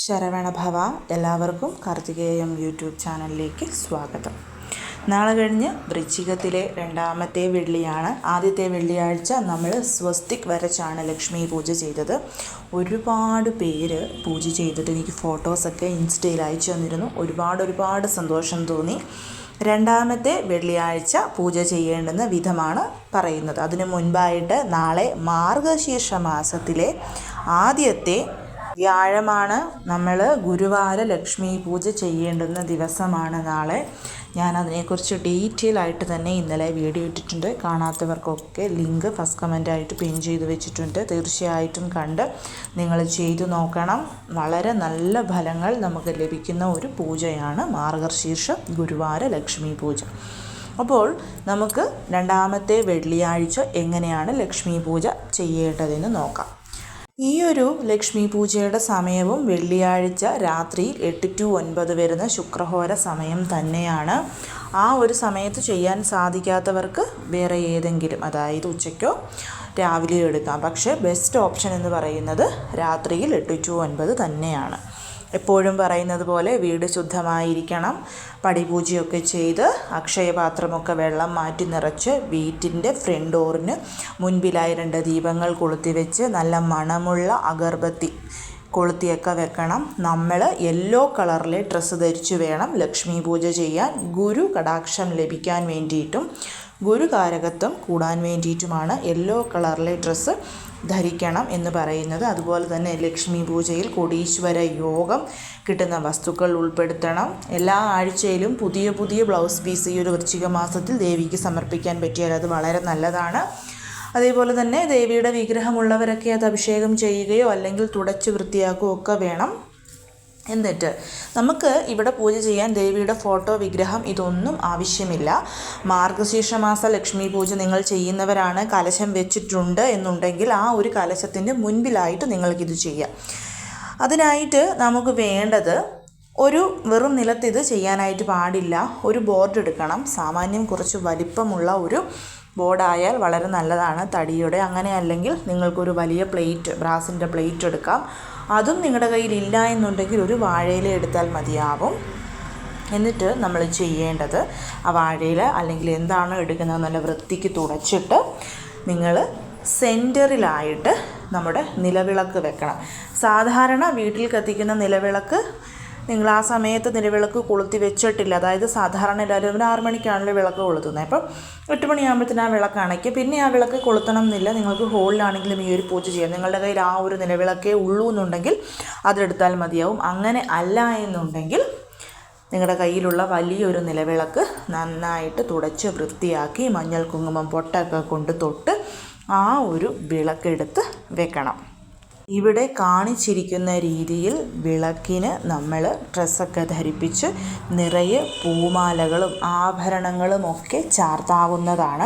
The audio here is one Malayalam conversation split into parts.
ശരവണഭവ. എല്ലാവർക്കും കാർത്തികേയം യൂട്യൂബ് ചാനലിലേക്ക് സ്വാഗതം. നാളെ കഴിഞ്ഞ് വൃശ്ചികത്തിലെ രണ്ടാമത്തെ വെള്ളിയാണ്. ആദ്യത്തെ വെള്ളിയാഴ്ച നമ്മൾ സ്വസ്തിക് വരച്ചാണ് ലക്ഷ്മി പൂജ ചെയ്തത്. ഒരുപാട് പേര് പൂജ ചെയ്തിട്ട് എനിക്ക് ഫോട്ടോസൊക്കെ ഇൻസ്റ്റയിൽ അയച്ചു തന്നിരുന്നു. ഒരുപാട് സന്തോഷം തോന്നി. രണ്ടാമത്തെ വെള്ളിയാഴ്ച പൂജ ചെയ്യേണ്ടുന്ന വിധമാണ് പറയുന്നത്. അതിനു മുൻപായിട്ട് നാളെ മാർഗശീർഷ മാസത്തിലെ ആദ്യത്തെ വ്യാഴമാണ്. നമ്മൾ ഗുരുവാര ലക്ഷ്മി പൂജ ചെയ്യേണ്ടുന്ന ദിവസമാണ് നാളെ. ഞാൻ അതിനെക്കുറിച്ച് ഡീറ്റെയിൽ ആയിട്ട് തന്നെ ഇന്നലെ വീഡിയോ ഇട്ടിട്ടുണ്ട്. കാണാത്തവർക്കൊക്കെ ലിങ്ക് ഫസ്റ്റ് കമൻ്റായിട്ട് പിൻ ചെയ്ത് വെച്ചിട്ടുണ്ട്. തീർച്ചയായിട്ടും കണ്ട് നിങ്ങൾ ചെയ്തു നോക്കണം. വളരെ നല്ല ഫലങ്ങൾ നമുക്ക് ലഭിക്കുന്ന ഒരു പൂജയാണ് മാർഗശീർഷ ഗുരുവാര ലക്ഷ്മി പൂജ. അപ്പോൾ നമുക്ക് രണ്ടാമത്തെ വെള്ളിയാഴ്ച എങ്ങനെയാണ് ലക്ഷ്മി പൂജ ചെയ്യേണ്ടതെന്ന് നോക്കാം. ഈ ഒരു ലക്ഷ്മി പൂജയുടെ സമയവും വെള്ളിയാഴ്ച രാത്രി 8 to 9 വരുന്ന ശുക്രഹോര സമയം തന്നെയാണ്. ആ ഒരു സമയത്ത് ചെയ്യാൻ സാധിക്കാത്തവർക്ക് വേറെ ഏതെങ്കിലും, അതായത് ഉച്ചയ്ക്കോ രാവിലെയോ എടുക്കാം. പക്ഷേ ബെസ്റ്റ് ഓപ്ഷൻ എന്ന് പറയുന്നത് രാത്രിയിൽ 8 to 9 തന്നെയാണ്. എപ്പോഴും പറയുന്നത് പോലെ വീട് ശുദ്ധമായിരിക്കണം. പടിപൂജയൊക്കെ ചെയ്ത് അക്ഷയപാത്രമൊക്കെ വെള്ളം മാറ്റി നിറച്ച് വീട്ടിൻ്റെ ഫ്രണ്ട് ഡോറിന് മുൻപിലായി 2 ദീപങ്ങൾ കൊളുത്തി വെച്ച് നല്ല മണമുള്ള അഗർബത്തി കൊളുത്തിയൊക്കെ വെക്കണം. നമ്മൾ യെല്ലോ കളറിലെ ഡ്രസ്സ് ധരിച്ചു വേണം ലക്ഷ്മി പൂജ ചെയ്യാൻ. ഗുരു കടാക്ഷം ലഭിക്കാൻ വേണ്ടിയിട്ടും ഗുരുകാരകത്വം കൂടാൻ വേണ്ടിയിട്ടുമാണ് യെല്ലോ കളറിലെ ഡ്രസ്സ് ധരിക്കണം എന്ന് പറയുന്നത്. അതുപോലെ തന്നെ ലക്ഷ്മി പൂജയിൽ കോടീശ്വര യോഗം കിട്ടുന്ന വസ്തുക്കൾ ഉൾപ്പെടുത്തണം. എല്ലാ ആഴ്ചയിലും പുതിയ ബ്ലൗസ് പീസ് ഈ ഒരു വൃശ്ചിക മാസത്തിൽ ദേവിക്ക് സമർപ്പിക്കാൻ പറ്റിയാൽ അത് വളരെ നല്ലതാണ്. അതേപോലെ തന്നെ ദേവിയുടെ വിഗ്രഹമുള്ളവരൊക്കെ അത് അഭിഷേകം ചെയ്യുകയോ അല്ലെങ്കിൽ തുടച്ച് വൃത്തിയാക്കുകയോ ഒക്കെ വേണം. എന്നിട്ട് നമുക്ക് ഇവിടെ പൂജ ചെയ്യാൻ ദേവിയുടെ ഫോട്ടോ, വിഗ്രഹം ഇതൊന്നും ആവശ്യമില്ല. മാർഗശീർഷമാസ ലക്ഷ്മി പൂജ നിങ്ങൾ ചെയ്യുന്നവരാണ്, കലശം വെച്ചിട്ടുണ്ട് എന്നുണ്ടെങ്കിൽ ആ ഒരു കലശത്തിൻ്റെ മുൻപിലായിട്ട് നിങ്ങൾക്കിത് ചെയ്യാം. അതിനായിട്ട് നമുക്ക് വേണ്ടത് ഒരു വെറും നിലത്ത് ഇത് ചെയ്യാനായിട്ട് പാടില്ല. ഒരു ബോർഡ് എടുക്കണം. സാമാന്യം കുറച്ച് വലിപ്പമുള്ള ഒരു ബോർഡായാൽ വളരെ നല്ലതാണ്, തടിയുടെ. അങ്ങനെ അല്ലെങ്കിൽ നിങ്ങൾക്കൊരു വലിയ പ്ലേറ്റ്, ബ്രാസിൻ്റെ പ്ലേറ്റ് എടുക്കാം. അതും നിങ്ങളുടെ കയ്യിൽ ഇല്ല എന്നുണ്ടെങ്കിൽ ഒരു വാഴയില എടുത്താൽ മതിയാവും. എന്നിട്ട് നമ്മൾ ചെയ്യേണ്ടത് ആ വാഴയില അല്ലെങ്കിൽ എന്താണ് എടുക്കുന്നത് നല്ല വൃത്തിക്ക് തുടച്ചിട്ട് നിങ്ങൾ സെൻറ്ററിലായിട്ട് നമ്മുടെ നിലവിളക്ക് വെക്കണം. സാധാരണ വീട്ടിൽ കത്തിക്കുന്ന നിലവിളക്ക് നിങ്ങൾ ആ സമയത്ത് നിലവിളക്ക് കൊളുത്തി വെച്ചിട്ടില്ല. അതായത് സാധാരണ എല്ലാവരും 6 മണിക്കാണല്ലോ വിളക്ക് കൊളുത്തുന്നത്. അപ്പം 8 മണിയാകുമ്പോഴത്തേന് ആ വിളക്ക് അണയ്ക്കുക. പിന്നെ ആ വിളക്ക് കൊളുത്തണം എന്നില്ല. നിങ്ങൾക്ക് ഹോളിലാണെങ്കിലും ഈ ഒരു പൂജ ചെയ്യാം. നിങ്ങളുടെ കയ്യിൽ ആ ഒരു നിലവിളക്കേ ഉള്ളൂ എന്നുണ്ടെങ്കിൽ അതെടുത്താൽ മതിയാവും. അങ്ങനെ അല്ല എന്നുണ്ടെങ്കിൽ നിങ്ങളുടെ കയ്യിലുള്ള വലിയൊരു നിലവിളക്ക് നന്നായിട്ട് തുടച്ച് വൃത്തിയാക്കി മഞ്ഞൾ കുങ്കുമം പൊട്ടൊക്കെ കൊണ്ട് തൊട്ട് ആ ഒരു വിളക്കെടുത്ത് വെക്കണം. ഇവിടെ കാണിച്ചിരിക്കുന്ന രീതിയിൽ വിളക്കിന് നമ്മൾ ഡ്രസ്സൊക്കെ ധരിപ്പിച്ച് നിറയെ പൂമാലകളും ആഭരണങ്ങളും ഒക്കെ ചാർത്താവുന്നതാണ്.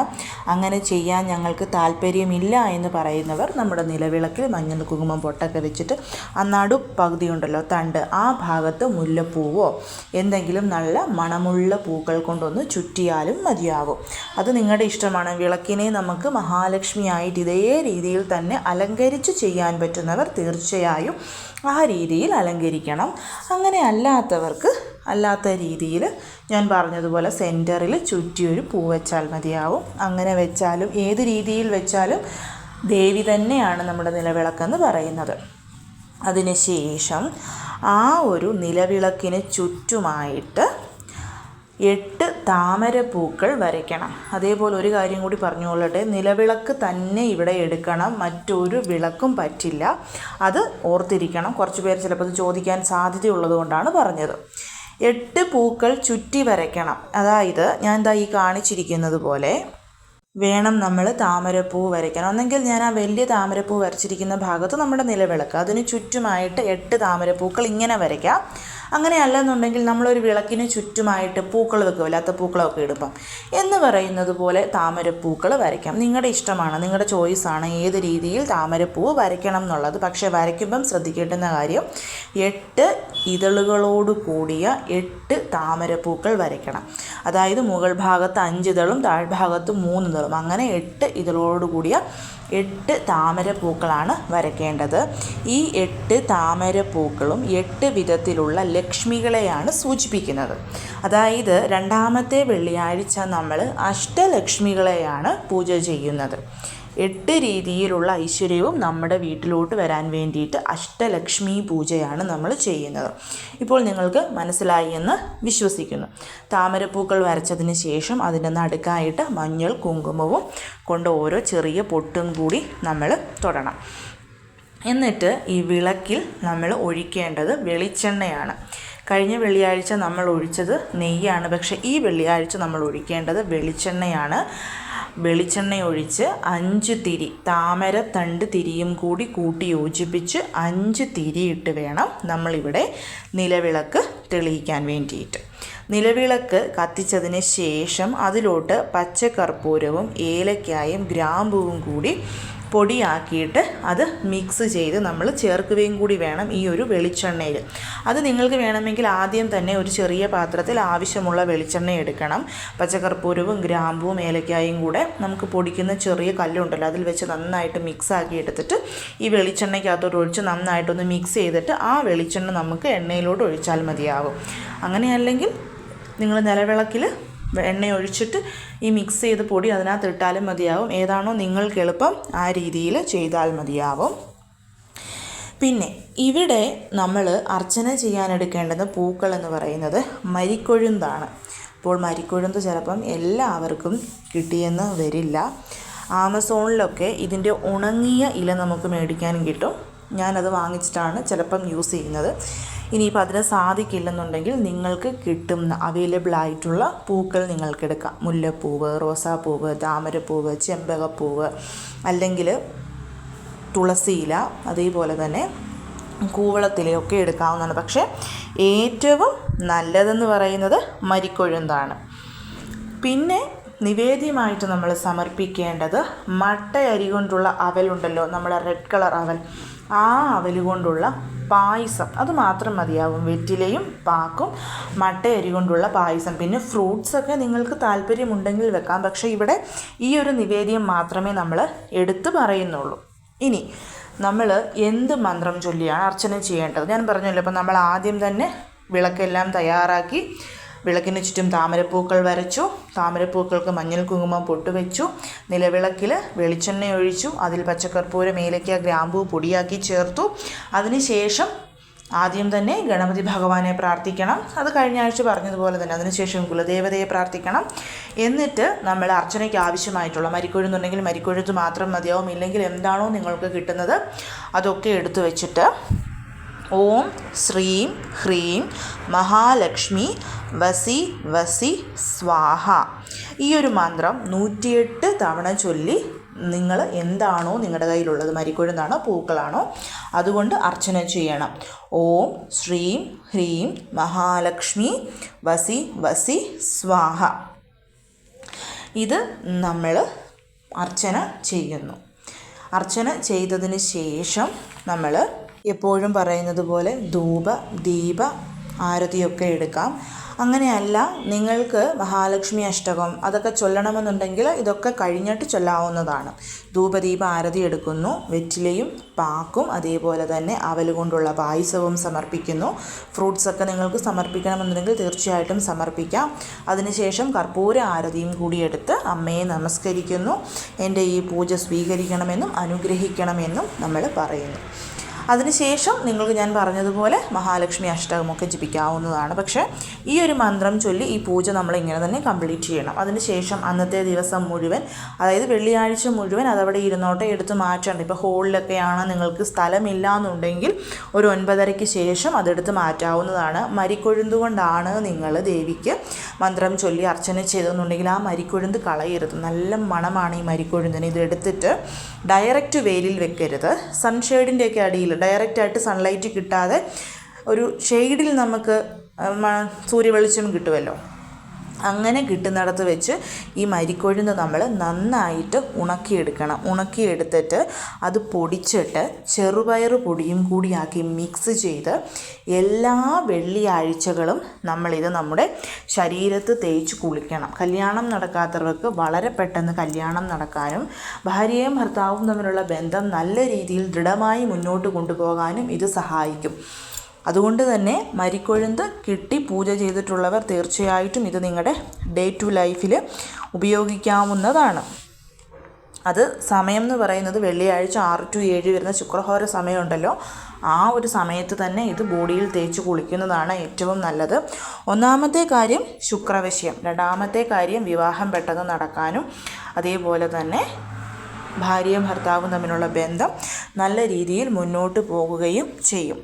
അങ്ങനെ ചെയ്യാൻ ഞങ്ങൾക്ക് താല്പര്യമില്ല എന്ന് പറയുന്നവർ നമ്മുടെ നിലവിളക്കിൽ മഞ്ഞൾ കുങ്കുമം പൊട്ടൊക്കെ വെച്ചിട്ട് ആ നടുപ്പകുതി ഉണ്ടല്ലോ, തണ്ട്, ആ ഭാഗത്ത് മുല്ലപ്പൂവോ എന്തെങ്കിലും നല്ല മണമുള്ള പൂക്കൾ കൊണ്ടൊന്ന് ചുറ്റിയാലും മതിയാവും. അത് നിങ്ങളുടെ ഇഷ്ടമാണ്. വിളക്കിനെ നമുക്ക് മഹാലക്ഷ്മിയായിട്ട് ഇതേ രീതിയിൽ തന്നെ അലങ്കരിച്ച് ചെയ്യാൻ പറ്റുന്ന തീർച്ചയായും ആ രീതിയിൽ അലങ്കരിക്കണം. അങ്ങനെ അല്ലാത്ത രീതിയിൽ ഞാൻ പറഞ്ഞതുപോലെ സെൻറ്ററിൽ ചുറ്റിയൊരു പൂ വെച്ചാൽ മതിയാവും. അങ്ങനെ വെച്ചാലും ഏത് രീതിയിൽ വെച്ചാലും ദേവി തന്നെയാണ് നമ്മുടെ നിലവിളക്കെന്ന് പറയുന്നത്. അതിനുശേഷം ആ ഒരു നിലവിളക്കിന് ചുറ്റുമായിട്ട് 8 താമരപ്പൂക്കൾ വരയ്ക്കണം. അതേപോലെ ഒരു കാര്യം കൂടി പറഞ്ഞുകൊള്ളട്ടെ, നിലവിളക്ക് തന്നെ ഇവിടെ എടുക്കണം, മറ്റൊരു വിളക്കും പറ്റില്ല. അത് ഓർത്തിരിക്കണം. കുറച്ച് പേർ ചിലപ്പോൾ അത് ചോദിക്കാൻ സാധ്യതയുള്ളത് കൊണ്ടാണ് പറഞ്ഞത്. 8 പൂക്കൾ ചുറ്റി വരയ്ക്കണം. അതായത് ഞാൻ ഈ കാണിച്ചിരിക്കുന്നത് പോലെ വേണം നമ്മൾ താമരപ്പൂ വരയ്ക്കാൻ. ഒന്നെങ്കിൽ ഞാൻ ആ വലിയ താമരപ്പൂ വരച്ചിരിക്കുന്ന ഭാഗത്ത് നമ്മുടെ നിലവിളക്ക്, അതിന് ചുറ്റുമായിട്ട് 8 താമരപ്പൂക്കൾ ഇങ്ങനെ വരയ്ക്കാം. അങ്ങനെ അല്ലെന്നുണ്ടെങ്കിൽ നമ്മളൊരു വിളക്കിന് ചുറ്റുമായിട്ട് പൂക്കൾ വെക്കും, അല്ലാത്ത പൂക്കളൊക്കെ ഇടുമ്പം എന്ന് പറയുന്നത് പോലെ താമരപ്പൂക്കൾ വരയ്ക്കാം. നിങ്ങളുടെ ഇഷ്ടമാണ്, നിങ്ങളുടെ ചോയ്സാണ് ഏത് രീതിയിൽ താമരപ്പൂ വരയ്ക്കണം എന്നുള്ളത്. പക്ഷേ വരയ്ക്കുമ്പം ശ്രദ്ധിക്കേണ്ടുന്ന കാര്യം 8 ഇതളുകളോട് കൂടിയ 8 താമരപ്പൂക്കൾ വരയ്ക്കണം. അതായത് മുകൾ ഭാഗത്ത് 5 ഇതളും താഴ്ഭാഗത്ത് 3 ഇതളും, അങ്ങനെ 8 ഇതളോടുകൂടിയ 8 താമരപ്പൂക്കളാണ് വരയ്ക്കേണ്ടത്. ഈ 8 താമരപ്പൂക്കളും 8 വിധത്തിലുള്ള ലക്ഷ്മികളെയാണ് സൂചിപ്പിക്കുന്നത്. അതായത് രണ്ടാമത്തെ വെള്ളിയാഴ്ച നമ്മൾ അഷ്ടലക്ഷ്മികളെയാണ് പൂജ ചെയ്യുന്നത്. 8 രീതിയിലുള്ള ഐശ്വര്യവും നമ്മുടെ വീട്ടിലോട്ട് വരാൻ വേണ്ടിയിട്ട് അഷ്ടലക്ഷ്മി പൂജയാണ് നമ്മൾ ചെയ്യുന്നത്. ഇപ്പോൾ നിങ്ങൾക്ക് മനസ്സിലായി എന്ന് വിശ്വസിക്കുന്നു. താമരപ്പൂക്കൾ വരച്ചതിന് ശേഷം അതിൻ്റെ നടുക്കായിട്ട് മഞ്ഞൾ കുങ്കുമവും കൊണ്ട് ഓരോ ചെറിയ പൊട്ടും കൂടി നമ്മൾ തൊടണം. എന്നിട്ട് ഈ വിളക്കിൽ നമ്മൾ ഒഴിക്കേണ്ടത് വെളിച്ചെണ്ണയാണ്. കഴിഞ്ഞ വെള്ളിയാഴ്ച നമ്മൾ ഒഴിച്ചത് നെയ്യാണ്, പക്ഷേ ഈ വെള്ളിയാഴ്ച നമ്മൾ ഒഴിക്കേണ്ടത് വെളിച്ചെണ്ണയാണ്. വെളിച്ചെണ്ണ ഒഴിച്ച് 5 തിരി, താമര തണ്ട് തിരിയും കൂടി കൂട്ടി യോജിപ്പിച്ച് 5 തിരിയിട്ട് വേണം നമ്മളിവിടെ നിലവിളക്ക് തെളിയിക്കാൻ വേണ്ടിയിട്ട്. നിലവിളക്ക് കത്തിച്ചതിന് ശേഷം അതിലോട്ട് പച്ചക്കർപ്പൂരവും ഏലക്കായും ഗ്രാമ്പൂവും കൂടി പൊടിയാക്കിയിട്ട് അത് മിക്സ് ചെയ്ത് നമ്മൾ ചേർക്കുകയും കൂടി വേണം ഈ ഒരു വെളിച്ചെണ്ണയിൽ. അത് നിങ്ങൾക്ക് വേണമെങ്കിൽ ആദ്യം തന്നെ ഒരു ചെറിയ പാത്രത്തിൽ ആവശ്യമുള്ള വെളിച്ചെണ്ണ എടുക്കണം. പച്ചക്കർപ്പൂരവും ഗ്രാമ്പൂവും ഏലക്കായും കൂടെ നമുക്ക് പൊടിക്കുന്ന ചെറിയ കല്ലുണ്ടല്ലോ, അതിൽ വെച്ച് നന്നായിട്ട് മിക്സ് ആക്കി എടുത്തിട്ട് ഈ വെളിച്ചെണ്ണയ്ക്കകത്തോട്ട് ഒഴിച്ച് നന്നായിട്ടൊന്ന് മിക്സ് ചെയ്തിട്ട് ആ വെളിച്ചെണ്ണ നമുക്ക് എണ്ണയിലോട്ട് ഒഴിച്ചാൽ മതിയാകും. അങ്ങനെയല്ലെങ്കിൽ നിങ്ങൾ നിലവിളക്കിൽ എണ്ണ ഒഴിച്ചിട്ട് ഈ മിക്സ് ചെയ്ത പൊടി അതിനകത്ത് ഇട്ടാലും മതിയാവും. ഏതാണോ നിങ്ങൾക്ക് എളുപ്പം ആ രീതിയിൽ ചെയ്താൽ മതിയാവും. പിന്നെ ഇവിടെ നമ്മൾ അർച്ചന ചെയ്യാനെടുക്കേണ്ടുന്ന പൂക്കൾ എന്ന് പറയുന്നത് മരിക്കൊഴുന്താണ്. അപ്പോൾ മരിക്കൊഴുന്ത് ചിലപ്പം എല്ലാവർക്കും കിട്ടിയെന്ന് വരില്ല. ആമസോണിലൊക്കെ ഇതിൻ്റെ ഉണങ്ങിയ ഇല നമുക്ക് മേടിക്കാനും കിട്ടും. ഞാനത് വാങ്ങിച്ചിട്ടാണ് ചിലപ്പം യൂസ് ചെയ്യുന്നത്. ഇനിയിപ്പോൾ അതിന് സാധിക്കില്ലെന്നുണ്ടെങ്കിൽ നിങ്ങൾക്ക് കിട്ടുന്ന അവൈലബിൾ ആയിട്ടുള്ള പൂക്കൾ നിങ്ങൾക്കെടുക്കാം. മുല്ലപ്പൂവ്, റോസാപ്പൂവ്, താമരപ്പൂവ്, ചെമ്പകപ്പൂവ്, അല്ലെങ്കിൽ തുളസിയില, അതേപോലെ തന്നെ കൂവളത്തിലയൊക്കെ എടുക്കാവുന്നതാണ്. പക്ഷേ ഏറ്റവും നല്ലതെന്ന് പറയുന്നത് മരിക്കൊഴുന്താണ്. പിന്നെ നിവേദ്യമായിട്ട് നമ്മൾ സമർപ്പിക്കേണ്ടത് മട്ടയരി കൊണ്ടുള്ള അവലുണ്ടല്ലോ, നമ്മുടെ റെഡ് കളർ അവൽ, ആ അവൽ കൊണ്ടുള്ള പായസം, അത് മാത്രം മതിയാവും. വെറ്റിലയും പാക്കും മട്ടയരി കൊണ്ടുള്ള പായസം. പിന്നെ ഫ്രൂട്ട്സൊക്കെ നിങ്ങൾക്ക് താല്പര്യമുണ്ടെങ്കിൽ വെക്കാം. പക്ഷേ ഇവിടെ ഈ ഒരു നിവേദ്യം മാത്രമേ നമ്മൾ എടുത്തു പറയുന്നുള്ളൂ. ഇനി നമ്മൾ എന്ത് മന്ത്രം ചൊല്ലിയാണ് അർച്ചന ചെയ്യേണ്ടത്? ഞാൻ പറഞ്ഞല്ലോ, ഇപ്പം നമ്മൾ ആദ്യം തന്നെ വിളക്കെല്ലാം തയ്യാറാക്കി വിളക്കിന് ചുറ്റും താമരപ്പൂക്കൾ വരച്ചു, താമരപ്പൂക്കൾക്ക് മഞ്ഞൾ കുങ്കുമം പൊട്ടുവെച്ചു, നിലവിളക്കിൽ വെളിച്ചെണ്ണ ഒഴിച്ചു, അതിൽ പച്ചക്കർപ്പൂരം ഏലക്ക ഗ്രാമ്പൂ പൊടിയാക്കി ചേർത്തു. അതിനുശേഷം ആദ്യം തന്നെ ഗണപതി ഭഗവാനെ പ്രാർത്ഥിക്കണം. അത് കഴിഞ്ഞ ആഴ്ച പറഞ്ഞതുപോലെ തന്നെ അതിനുശേഷം കുലദേവതയെ പ്രാർത്ഥിക്കണം. എന്നിട്ട് നമ്മൾ അർച്ചനയ്ക്ക് ആവശ്യമായിട്ടുള്ള മരിക്കൊഴുന്നുണ്ടെങ്കിൽ മരിക്കൊഴുത്ത് മാത്രം മതിയാവും. ഇല്ലെങ്കിൽ എന്താണോ നിങ്ങൾക്ക് കിട്ടുന്നത് അതൊക്കെ എടുത്തു വെച്ചിട്ട് ഓം ശ്രീം ഹ്രീം മഹാലക്ഷ്മി വസി വസി സ്വാഹ, ഈ ഒരു മന്ത്രം 108 തവണ ചൊല്ലി നിങ്ങൾ എന്താണോ നിങ്ങളുടെ കയ്യിലുള്ളത്, മരിക്കൊഴുന്നാണോ പൂക്കളാണോ, അതുകൊണ്ട് അർച്ചന ചെയ്യണം. ഓം ശ്രീം ഹ്രീം മഹാലക്ഷ്മി വസി വസി സ്വാഹ. ഇത് നമ്മൾ അർച്ചന ചെയ്യുന്നു. അർച്ചന ചെയ്തതിന് ശേഷം നമ്മൾ എപ്പോഴും പറയുന്നത് പോലെ ധൂപ ദീപ ആരതിയൊക്കെ എടുക്കാം. അങ്ങനെയല്ല നിങ്ങൾക്ക് മഹാലക്ഷ്മി അഷ്ടകം അതൊക്കെ ചൊല്ലണമെന്നുണ്ടെങ്കിൽ ഇതൊക്കെ കഴിഞ്ഞിട്ട് ചൊല്ലാവുന്നതാണ്. ധൂപദീപ ആരതി എടുക്കുന്നു, വെറ്റിലയും പാക്കും അതേപോലെ തന്നെ അവൽ കൊണ്ടുള്ള പായസവും സമർപ്പിക്കുന്നു. ഫ്രൂട്ട്സൊക്കെ നിങ്ങൾക്ക് സമർപ്പിക്കണമെന്നുണ്ടെങ്കിൽ തീർച്ചയായിട്ടും സമർപ്പിക്കാം. അതിനുശേഷം കർപ്പൂര ആരതിയും കൂടി എടുത്ത് അമ്മയെ നമസ്കരിക്കുന്നു. എൻ്റെ ഈ പൂജ സ്വീകരിക്കണമെന്നും അനുഗ്രഹിക്കണമെന്നും നമ്മൾ പറയുന്നു. അതിനുശേഷം നിങ്ങൾക്ക് ഞാൻ പറഞ്ഞതുപോലെ മഹാലക്ഷ്മി അഷ്ടകമൊക്കെ ജപിക്കാവുന്നതാണ്. പക്ഷേ ഈ ഒരു മന്ത്രം ചൊല്ലി ഈ പൂജ നമ്മളിങ്ങനെ തന്നെ കംപ്ലീറ്റ് ചെയ്യണം. അതിനുശേഷം അന്നത്തെ ദിവസം മുഴുവൻ, അതായത് വെള്ളിയാഴ്ച മുഴുവൻ അതവിടെ ഇരുന്നോട്ടെ, എടുത്ത് മാറ്റേണ്ട. ഇപ്പോൾ ഹോളിലൊക്കെയാണ് നിങ്ങൾക്ക് സ്ഥലമില്ല എന്നുണ്ടെങ്കിൽ ഒരു 9:30-ക്ക് ശേഷം അതെടുത്ത് മാറ്റാവുന്നതാണ്. മരിക്കൊഴുന്തുകൊണ്ടാണ് നിങ്ങൾ ദേവിക്ക് മന്ത്രം ചൊല്ലി അർച്ചന ചെയ്തെന്നുണ്ടെങ്കിൽ ആ മരിക്കൊഴുന്ത് കളയരുത്. നല്ല മണമാണ് ഈ മരിക്കൊഴുന്തിന്. ഇതെടുത്തിട്ട് ഡയറക്റ്റ് വെയിലിൽ വെക്കരുത്. സൺഷെയ്ഡിൻ്റെയൊക്കെ അടിയിൽ ഡയറക്റ്റായിട്ട് സൺലൈറ്റ് കിട്ടാതെ ഒരു ഷെയ്ഡിൽ നമുക്ക് സൂര്യവെളിച്ചം കിട്ടുമല്ലോ, അങ്ങനെ കിട്ടുന്നിടത്ത് വെച്ച് ഈ മരിക്കൊഴുന്ത് നമ്മൾ നന്നായിട്ട് ഉണക്കിയെടുക്കണം. ഉണക്കിയെടുത്തിട്ട് അത് പൊടിച്ചിട്ട് ചെറുപയർ പൊടിയും കൂടിയാക്കി മിക്സ് ചെയ്ത് എല്ലാ വെള്ളിയാഴ്ചകളും നമ്മളിത് നമ്മുടെ ശരീരത്ത് തേച്ച് കുളിക്കണം. കല്യാണം നടക്കാത്തവർക്ക് വളരെ പെട്ടെന്ന് കല്യാണം നടക്കാനും ഭാര്യയും ഭർത്താവും തമ്മിലുള്ള ബന്ധം നല്ല രീതിയിൽ ദൃഢമായി മുന്നോട്ട് കൊണ്ടുപോകാനും ഇത് സഹായിക്കും. അതുകൊണ്ട് തന്നെ മരിക്കൊഴുന്ത് കിട്ടി പൂജ ചെയ്തിട്ടുള്ളവർ തീർച്ചയായിട്ടും ഇത് നിങ്ങളുടെ ഡേ ടു ലൈഫിൽ ഉപയോഗിക്കാവുന്നതാണ്. അത് സമയം എന്ന് പറയുന്നത് വെള്ളിയാഴ്ച 6 to 7 വരുന്ന ശുക്രഹോര സമയമുണ്ടല്ലോ, ആ ഒരു സമയത്ത് തന്നെ ഇത് ബോഡിയിൽ തേച്ച് കുളിക്കുന്നതാണ് ഏറ്റവും നല്ലത്. ഒന്നാമത്തെ കാര്യം ശുക്രവശ്യം, രണ്ടാമത്തെ കാര്യം വിവാഹം പെട്ടെന്ന് നടക്കാനും അതേപോലെ തന്നെ ഭാര്യയും ഭർത്താവും തമ്മിലുള്ള ബന്ധം നല്ല രീതിയിൽ മുന്നോട്ട് പോകുകയും ചെയ്യും.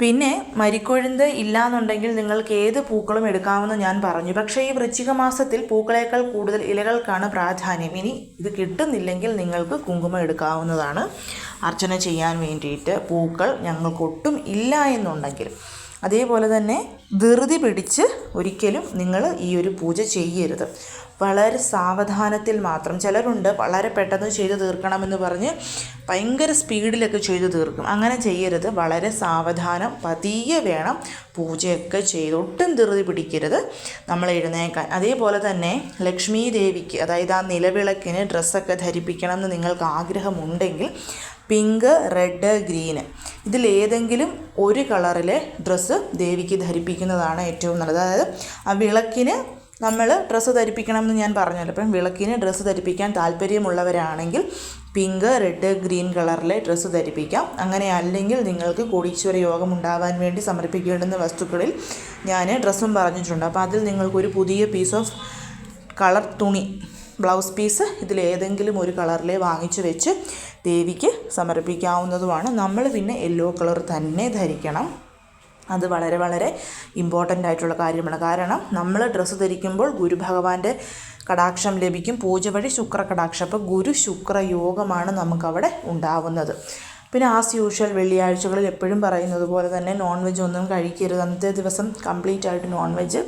പിന്നെ മരിക്കൊഴുന്ത് ഇല്ലയെന്നുണ്ടെങ്കിൽ നിങ്ങൾക്ക് ഏത് പൂക്കളും എടുക്കാമെന്ന് ഞാൻ പറഞ്ഞു. പക്ഷേ ഈ വൃശ്ചിക മാസത്തിൽ പൂക്കളേക്കാൾ കൂടുതൽ ഇലകൾക്കാണ് പ്രാധാന്യം. ഇനി ഇത് കിട്ടുന്നില്ലെങ്കിൽ നിങ്ങൾക്ക് കുങ്കുമം എടുക്കാവുന്നതാണ് അർച്ചന ചെയ്യാൻ വേണ്ടിയിട്ട്. പൂക്കൾ ഞങ്ങൾക്കൊട്ടും ഇല്ല എന്നുണ്ടെങ്കിൽ അതേപോലെ തന്നെ ധൃതി പിടിച്ച് ഒരിക്കലും നിങ്ങൾ ഈ ഒരു പൂജ ചെയ്യരുത്. വളരെ സാവധാനത്തിൽ മാത്രം. ചിലരുണ്ട് വളരെ പെട്ടെന്ന് ചെയ്ത് തീർക്കണമെന്ന് പറഞ്ഞ് ഭയങ്കര സ്പീഡിലൊക്കെ ചെയ്ത് തീർക്കും. അങ്ങനെ ചെയ്യരുത്. വളരെ സാവധാനം പതിയെ വേണം പൂജയൊക്കെ ചെയ്ത്. ഒട്ടും ധൃതി പിടിക്കരുത് നമ്മൾ എഴുന്നേക്കാൻ. അതേപോലെ തന്നെ ലക്ഷ്മി ദേവിക്ക്, അതായത് ആ നിലവിളക്കിന് ഡ്രസ്സൊക്കെ ധരിപ്പിക്കണം എന്ന് നിങ്ങൾക്ക് ആഗ്രഹമുണ്ടെങ്കിൽ പിങ്ക്, റെഡ്, ഗ്രീന് ഇതിലേതെങ്കിലും ഒരു കളറിലെ ഡ്രസ്സ് ദേവിക്ക് ധരിപ്പിക്കുന്നതാണ് ഏറ്റവും നല്ലത്. അതായത് ആ വിളക്കിന് നമ്മൾ ഡ്രസ്സ് ധരിപ്പിക്കണമെന്ന് ഞാൻ പറഞ്ഞല്ലോ. അപ്പം വിളക്കിന് ഡ്രസ്സ് ധരിപ്പിക്കാൻ താല്പര്യമുള്ളവരാണെങ്കിൽ പിങ്ക്, റെഡ്, ഗ്രീൻ കളറിലെ ഡ്രസ്സ് ധരിപ്പിക്കാം. അങ്ങനെ അല്ലെങ്കിൽ നിങ്ങൾക്ക് കോടീശ്വര യോഗം ഉണ്ടാവാൻ വേണ്ടി സമർപ്പിക്കേണ്ടുന്ന വസ്തുക്കളിൽ ഞാൻ ഡ്രസ്സും പറഞ്ഞിട്ടുണ്ട്. അപ്പോൾ അതിൽ നിങ്ങൾക്കൊരു പുതിയ പീസ് ഓഫ് കളർ തുണി, ബ്ലൗസ് പീസ് ഇതിലേതെങ്കിലും ഒരു കളറിലെ വാങ്ങിച്ച് വെച്ച് ദേവിക്ക് സമർപ്പിക്കാവുന്നതുമാണ്. നമ്മൾ പിന്നെ യെല്ലോ കളർ തന്നെ ധരിക്കണം. അത് വളരെ വളരെ ഇമ്പോർട്ടൻ്റ് ആയിട്ടുള്ള കാര്യമാണ്. കാരണം നമ്മൾ ഡ്രസ്സ് ധരിക്കുമ്പോൾ ഗുരുഭഗവാന്റെ കടാക്ഷം ലഭിക്കും. പൂജ വഴി ശുക്ര കടാക്ഷം. അപ്പോൾ ഗുരു ശുക്ര യോഗമാണ് നമുക്കവിടെ ഉണ്ടാവുന്നത്. പിന്നെ ആസ് യൂഷ്വൽ വെള്ളിയാഴ്ചകളിൽ എപ്പോഴും പറയുന്നത് പോലെ തന്നെ നോൺ വെജ് ഒന്നും കഴിക്കരുത്. അന്നത്തെ ദിവസം കംപ്ലീറ്റ് ആയിട്ട് നോൺ വെജ്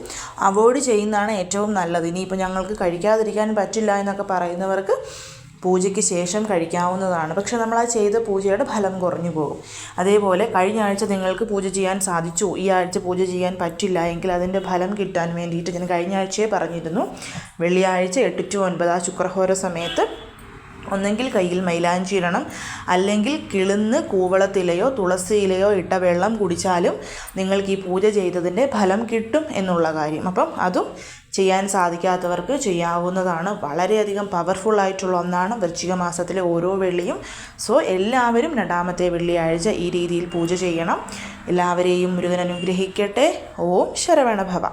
അവോയ്ഡ് ചെയ്യുന്നതാണ് ഏറ്റവും നല്ലത്. ഇനിയിപ്പോൾ ഞങ്ങൾക്ക് കഴിക്കാതിരിക്കാൻ പറ്റില്ല എന്നൊക്കെ പറയുന്നവർക്ക് പൂജയ്ക്ക് ശേഷം കഴിക്കാവുന്നതാണ്. പക്ഷെ നമ്മൾ ആ ചെയ്ത പൂജയുടെ ഫലം കുറഞ്ഞു പോകും. അതേപോലെ കഴിഞ്ഞ ആഴ്ച നിങ്ങൾക്ക് പൂജ ചെയ്യാൻ സാധിച്ചു, ഈ ആഴ്ച പൂജ ചെയ്യാൻ പറ്റില്ല എങ്കിൽ അതിൻ്റെ ഫലം കിട്ടാൻ വേണ്ടിയിട്ട് ഞാൻ കഴിഞ്ഞ ആഴ്ചയെ പറഞ്ഞിരുന്നു, വെള്ളിയാഴ്ച 8 to 9 ആ ശുക്രഹോര സമയത്ത് ഒന്നെങ്കിൽ കയ്യിൽ മൈലാഞ്ചി ഇടണം, അല്ലെങ്കിൽ കിളുന്ന് കൂവളത്തിലയോ തുളസിയിലയോ ഇട്ട വെള്ളം കുടിച്ചാലും നിങ്ങൾക്ക് ഈ പൂജ ചെയ്തതിൻ്റെ ഫലം കിട്ടും എന്നുള്ള കാര്യം. അപ്പം അതും ചെയ്യാൻ സാധിക്കാത്തവർക്ക് ചെയ്യാവുന്നതാണ്. വളരെയധികം പവർഫുള്ളായിട്ടുള്ള ഒന്നാണ് വൃശ്ചിക മാസത്തിലെ ഓരോ വെള്ളിയും. സോ എല്ലാവരും രണ്ടാമത്തെ വെള്ളിയാഴ്ച ഈ രീതിയിൽ പൂജ ചെയ്യണം. എല്ലാവരെയും മുരുകൻ അനുഗ്രഹിക്കട്ടെ. ഓം ശരവണഭവ.